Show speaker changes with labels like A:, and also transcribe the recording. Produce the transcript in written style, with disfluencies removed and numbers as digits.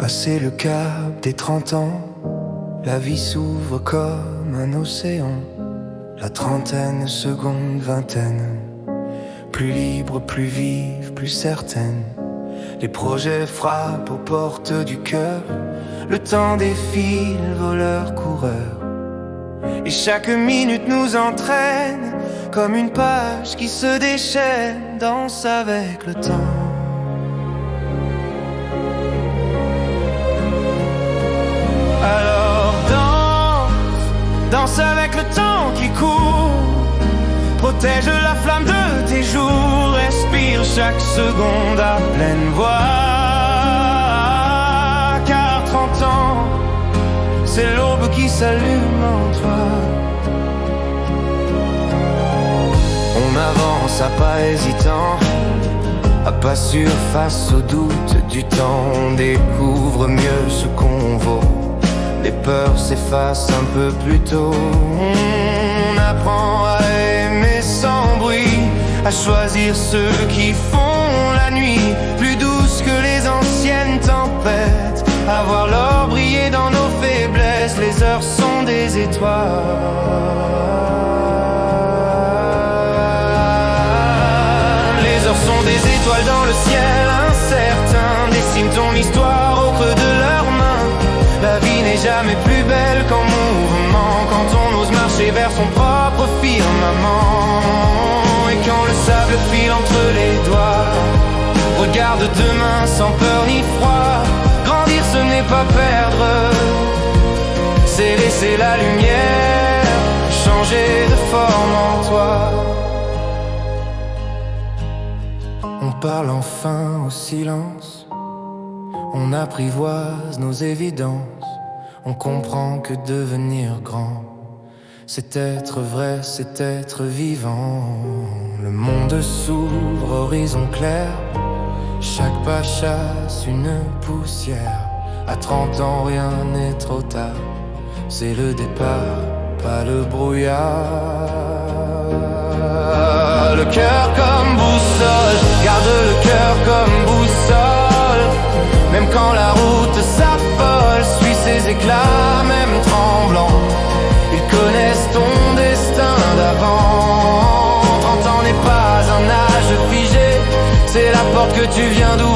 A: Passé le cap des 30 ans, la vie s'ouvre comme un océan. La trentaine, seconde, vingtaine, plus libre, plus vive, plus certaine. Les projets frappent aux portes du cœur. Le temps défile, voleur, coureur. Et chaque minute nous entraîne comme une page qui se déchaîne. Danse avec le temps. Alors danse avec le temps qui court. Protège la flamme de tes jours. Respire chaque seconde à pleine voix. Car 30 ans, c'est l'aube qui s'allume en toi. On avance à pas hésitant, à pas sûr face aux doutes du temps. On découvre mieux ce qu'on vaut. Les peurs s'effacent un peu plus tôt. On apprend à aimer sans bruit, à choisir ceux qui font la nuit plus douce que les anciennes tempêtes, à voir l'or briller dans nos faiblesses. Les heures sont des étoiles. Les heures sont des étoiles dans le ciel incertain. Dessine ton histoire au creux de leurs mains. La vie n'est jamais plus belle qu'en mouvement, quand on ose marcher vers son propre firmament. Et quand le sable file entre les doigts, regarde demain sans peur ni froid. Grandir, ce n'est pas perdre, c'est laisser la lumière changer de forme en toi. On parle enfin au silence. On apprivoise nos évidences. On comprend que devenir grand, c'est être vrai, c'est être vivant. Le monde s'ouvre, horizon clair. Chaque pas chasse une poussière. À 30 ans, rien n'est trop tard. C'est le départ, pas le brouillard. Le cœur comme boussole, garde le cœur comme boussole. Même quand la route s'affole, suis ses éclats, même tremblant. Ils connaissent ton destin d'avant. 30 ans n'est pas un âge figé, c'est la porte que tu viens d'ouvrir.